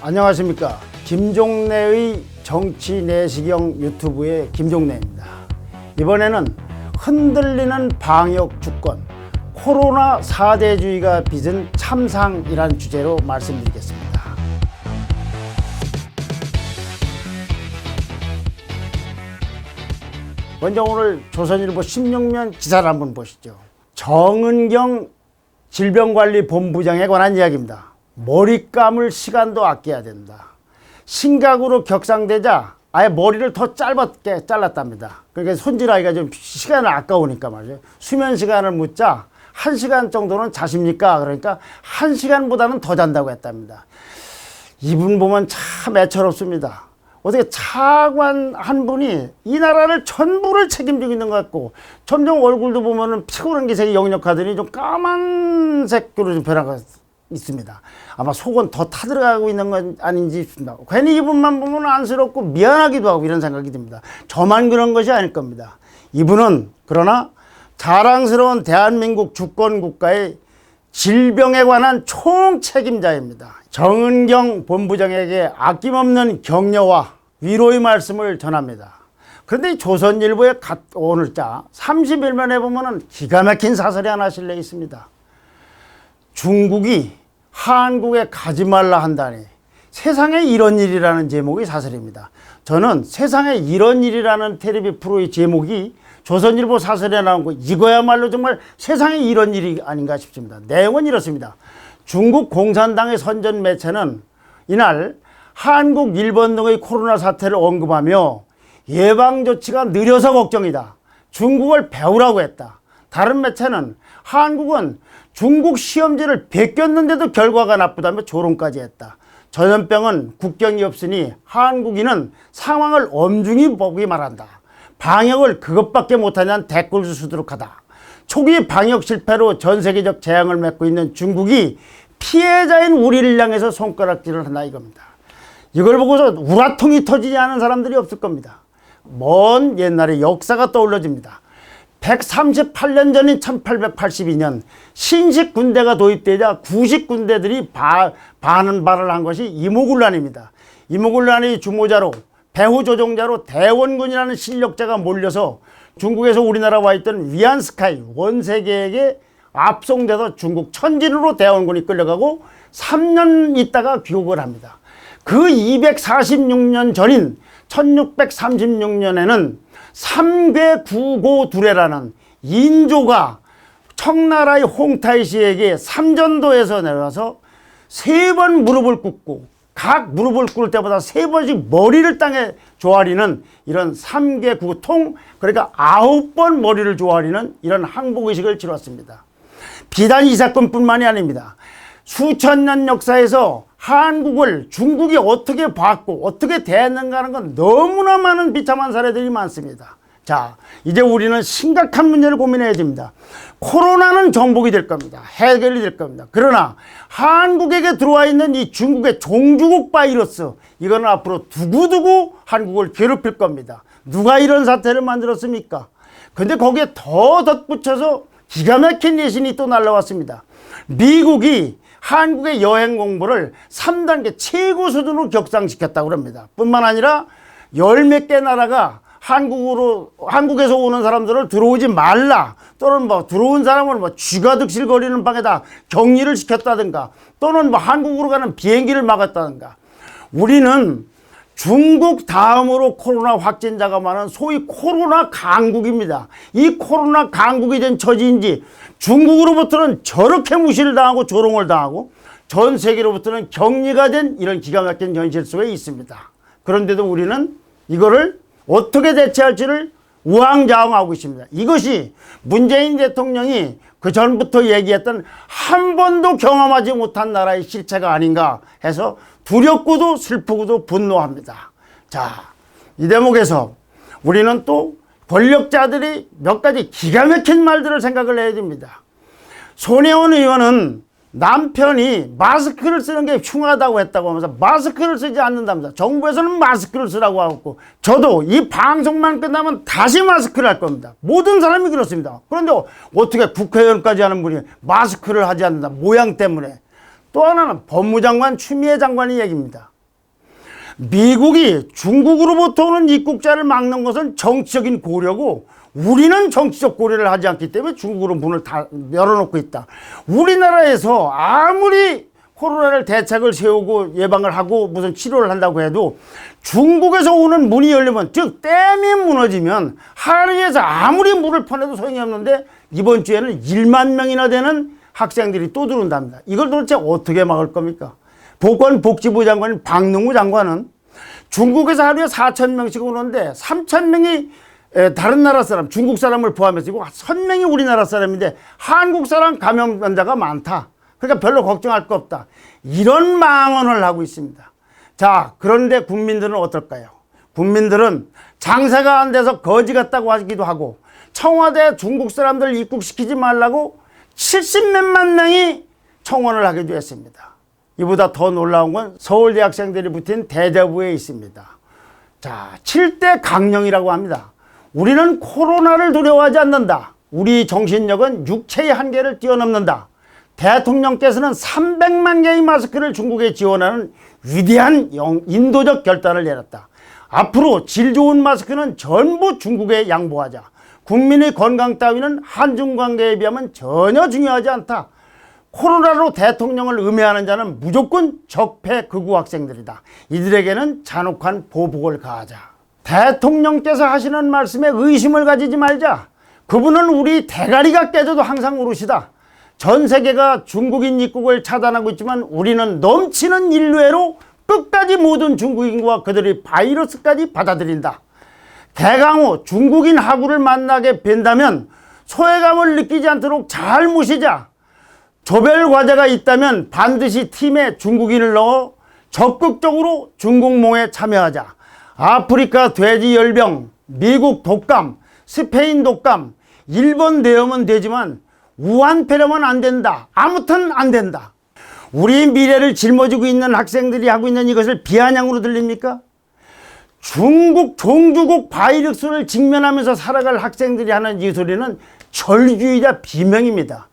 안녕하십니까. 김종래의 정치 내시경 유튜브의 김종래입니다. 이번에는 흔들리는 방역 주권, 코로나 4대주의가 빚은 참상이라는 주제로 말씀드리겠습니다. 먼저 오늘 조선일보 16면 기사를 한번 보시죠. 정은경 질병관리본부장에 관한 이야기입니다. 머리 감을 시간도 아껴야 된다. 심각으로 격상되자 아예 머리를 더 짧게 잘랐답니다. 그러니까 손질하기가 좀 시간을 아까우니까 말이죠. 수면 시간을 묻자 1시간 정도는 자십니까? 그러니까 1시간보다는 더 잔다고 했답니다. 이분 보면 참 애처롭습니다. 어떻게 차관 한 분이 이 나라를 전부를 책임지고 있는 것 같고, 점점 얼굴도 보면은 피곤한 기색이 역력하더니 좀 까만색으로 좀 변화가 있습니다. 아마 속은 더 타들어가고 있는 건 아닌지 싶습니다. 괜히 이분만 보면 안쓰럽고 미안하기도 하고 이런 생각이 듭니다. 저만 그런 것이 아닐 겁니다. 이분은 그러나 자랑스러운 대한민국 주권국가의 질병에 관한 총책임자입니다. 정은경 본부장에게 아낌없는 격려와 위로의 말씀을 전합니다. 그런데 조선일보의 오늘자 31면에 보면은 기가 막힌 사설이 하나 실려 있습니다. 중국이 한국에 가지 말라 한다니 세상에 이런 일이라는 제목의 사설입니다. 저는 세상에 이런 일이라는 텔레비 프로의 제목이 조선일보 사설에 나온 거 이거야말로 정말 세상에 이런 일이 아닌가 싶습니다. 내용은 이렇습니다. 중국 공산당의 선전 매체는 이날 한국, 일본 등의 코로나 사태를 언급하며 예방 조치가 느려서 걱정이다. 중국을 배우라고 했다. 다른 매체는 한국은 중국 시험지를 베꼈는데도 결과가 나쁘다며 조롱까지 했다. 전염병은 국경이 없으니 한국인은 상황을 엄중히 보기 말한다. 방역을 그것밖에 못하냐는 댓글 수두룩하다. 초기 방역 실패로 전 세계적 재앙을 맺고 있는 중국이 피해자인 우리를 향해서 손가락질을 한다 이겁니다. 이걸 보고서 우라통이 터지지 않은 사람들이 없을 겁니다. 먼 옛날의 역사가 떠올라집니다. 138년 전인 1882년 신식 군대가 도입되자 구식 군대들이 반발을 한 것이 이모군란입니다. 이모군란의 주모자로 배후 조종자로 대원군이라는 실력자가 몰려서 중국에서 우리나라 와 있던 위안스카이 원세계에게 압송돼서 중국 천진으로 대원군이 끌려가고 3년 있다가 귀국을 합니다. 그 246년 전인 1636년에는 삼괴구고두례라는 인조가 청나라의 홍타이시에게 삼전도에서 내려와서 3번 무릎을 꿇고 각 무릎을 꿇을 때보다 3번씩 머리를 땅에 조아리는 이런 삼괴구통, 그러니까 9번 머리를 조아리는 이런 항복의식을 치렀습니다. 비단 이 사건뿐만이 아닙니다. 수천 년 역사에서 한국을 중국이 어떻게 봤고 어떻게 대했는가 하는 건 너무나 많은 비참한 사례들이 많습니다. 자, 이제 우리는 심각한 문제를 고민해야 됩니다. 코로나는 정복이 될 겁니다. 해결이 될 겁니다. 그러나 한국에게 들어와 있는 이 중국의 종주국 바이러스, 이거는 앞으로 두고두고 한국을 괴롭힐 겁니다. 누가 이런 사태를 만들었습니까? 근데 거기에 더 덧붙여서 기가 막힌 예신이 또 날라왔습니다. 미국이 한국의 여행 공부를 3단계 최고 수준으로 격상시켰다고 합니다. 뿐만 아니라 10몇 개 나라가 한국에서 오는 사람들을 들어오지 말라, 또는 들어온 사람을 쥐가 득실거리는 방에다 격리를 시켰다든가, 또는 한국으로 가는 비행기를 막았다든가. 우리는 중국 다음으로 코로나 확진자가 많은 소위 코로나 강국입니다. 이 코로나 강국이 된 처지인지 중국으로부터는 저렇게 무시를 당하고 조롱을 당하고 전 세계로부터는 격리가 된 이런 기가 막힌 현실 속에 있습니다. 그런데도 우리는 이거를 어떻게 대처할지를 우왕좌왕하고 있습니다. 이것이 문재인 대통령이 그 전부터 얘기했던 한 번도 경험하지 못한 나라의 실체가 아닌가 해서 두렵고도 슬프고도 분노합니다. 자, 이 대목에서 우리는 또 권력자들이 몇 가지 기가 막힌 말들을 생각을 해야 됩니다. 손혜원 의원은 남편이 마스크를 쓰는 게 흉하다고 했다고 하면서 마스크를 쓰지 않는답니다. 정부에서는 마스크를 쓰라고 하고, 저도 이 방송만 끝나면 다시 마스크를 할 겁니다. 모든 사람이 그렇습니다. 그런데 어떻게 국회의원까지 하는 분이 마스크를 하지 않는다, 모양 때문에. 또 하나는 법무장관 추미애 장관의 얘기입니다. 미국이 중국으로부터 오는 입국자를 막는 것은 정치적인 고려고 우리는 정치적 고려를 하지 않기 때문에 중국으로 문을 다 열어놓고 있다. 우리나라에서 아무리 코로나를 대책을 세우고 예방을 하고 무슨 치료를 한다고 해도 중국에서 오는 문이 열리면, 즉 댐이 무너지면 하루에서 아무리 물을 퍼내도 소용이 없는데 이번 주에는 1만 명이나 되는 학생들이 또 들어온답니다. 이걸 도대체 어떻게 막을 겁니까? 보건복지부 장관인 박능우 장관은 중국에서 하루에 4,000명씩 오는데 3,000명이 다른 나라 사람, 중국 사람을 포함해서 1,000명이 우리나라 사람인데 한국 사람 감염 환자가 많다. 그러니까 별로 걱정할 거 없다. 이런 망언을 하고 있습니다. 자, 그런데 국민들은 어떨까요? 국민들은 장사가 안 돼서 거지 같다고 하기도 하고 청와대 중국 사람들 입국시키지 말라고 70몇만 명이 청원을 하기도 했습니다. 이보다 더 놀라운 건 서울대 학생들이 붙인 대자부에 있습니다. 자, 7대 강령이라고 합니다. 우리는 코로나를 두려워하지 않는다. 우리 정신력은 육체의 한계를 뛰어넘는다. 대통령께서는 300만 개의 마스크를 중국에 지원하는 위대한 인도적 결단을 내렸다. 앞으로 질 좋은 마스크는 전부 중국에 양보하자. 국민의 건강 따위는 한중 관계에 비하면 전혀 중요하지 않다. 코로나로 대통령을 음해하는 자는 무조건 적폐 극우 학생들이다. 이들에게는 잔혹한 보복을 가하자. 대통령께서 하시는 말씀에 의심을 가지지 말자. 그분은 우리 대가리가 깨져도 항상 오르시다. 전 세계가 중국인 입국을 차단하고 있지만 우리는 넘치는 인류애로 끝까지 모든 중국인과 그들의 바이러스까지 받아들인다. 개강 후 중국인 하구를 만나게 된다면 소외감을 느끼지 않도록 잘 모시자. 조별 과제가 있다면 반드시 팀에 중국인을 넣어 적극적으로 중국몽에 참여하자. 아프리카 돼지열병, 미국 독감, 스페인 독감, 일본 뇌염은 되지만 우한 폐렴은 안 된다. 아무튼 안 된다. 우리 미래를 짊어지고 있는 학생들이 하고 있는 이것을 비아냥으로 들립니까? 중국 종주국 바이러스를 직면하면서 살아갈 학생들이 하는 이 소리는 절주의자 비명입니다.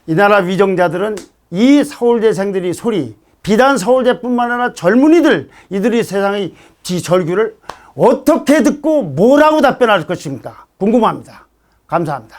이 나라 위정자들은 이 서울대생들이 소리, 비단 서울대뿐만 아니라 젊은이들, 이들이 세상의 지절규를 어떻게 듣고 뭐라고 답변할 것입니까? 궁금합니다. 감사합니다.